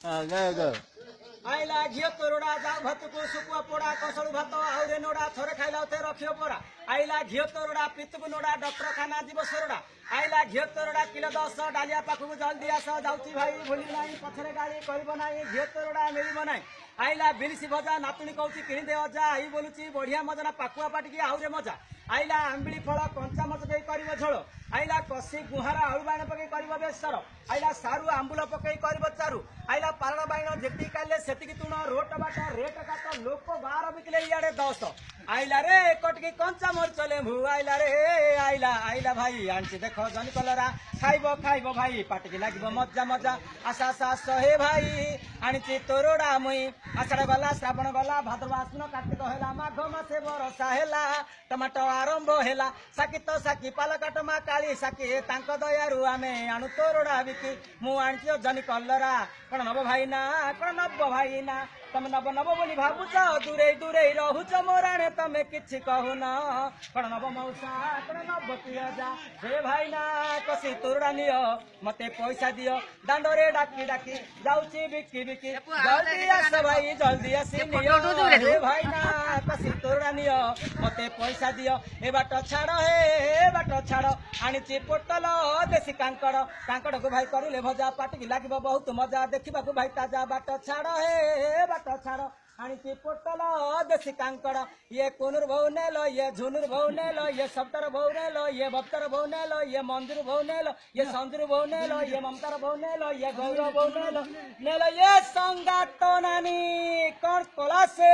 आइला घियो तोरड़ा जाऊ भतुकु सुकुआ पोड़ा कसलु भात आउरे नोड़ा थोरे खाइला ते रखियो पोड़ा आइला घियो तोरड़ा पितुकु नोड़ा डॉक्टर खाना जीव सोरड़ा आइला घियो तोरड़ा किलो 10 डालिया पाखु जल्दी आस जाउची भाई भूली नाही पछरे गाड़ी करबो नाही घियो तोरड़ा मिलिबो नाही आइला बिरिसी भजा नातुणी कहूची किणी दे अजा आई बोलुची बढ़िया मजा ना पाकुआ पाटिकी आउरे मजा आइला आंबिली फल कंचा मच देई करिवो झोल आइला कसी गुहारा आलू बाण पकई करिवो बेसर आइला सारू आंबुल पकई करिवो चारू आइला पारण बाण जेती काले सेतिकी तुण रोट बाटा रेट काट लोक 12 बिकले इयाडे 10 आइला रे कटकी कंचा मरच लेम्बू आइला रे आइला आइला भाई आंची देखो जन कलरा खाइबो खाइबो भाई पाटिकी लागिबो मजा मजा आशा सास हे भाई आनिची तोरड़ा मुई आषाढ़ गला श्रावण गला भाद्रव आश्विन कार्तिक हेला माघ मासे बरसा हेला टमाटो आरंभ हेला साकी तो साकी पालकाट मा काली साकी तांको दयारु आमे आणु तोरड़ा बिकी मु आनिची जनी कलरा कोन नब भाई ना कोन नब भाई ना तमे नब नब बोली भाबुच दूरे दूरे रहुच मोराणे तमे किछि कहू न कोन नब मौसा कोन नब पिया जा हे भाई ना कसी तोरड़ा नियो मते पैसा दियो दांडरे डाकी डाकी जाउची बिकी बिकी जल्दी आस भाई जल्दी आसी नियो हे भाई ना कसी तोरड़ा नियो मते पैसा दियो ए बाट छाड़ हे बाट छाड़ आनिची पोटल देसी कांकड़ कांकड़ को भाई करिले भजा पाटिकी लागिबो बहुत मजा देखिबा को भाई ताजा बाट छाड़ हे बाट छाड़ आनिची पोटल देसी कांकड़ ये कोनुर भौ नेलो ये झुनुर भौ नेलो ये सप्तर भौ नेलो ये बप्तर भौ नेलो ये मंदिर भौ नेलो ये संदिर भौ नेलो ये ममतार भौ नेलो ये गौरव भौ नेलो नेलो ये संगातो नानी कौन कोला से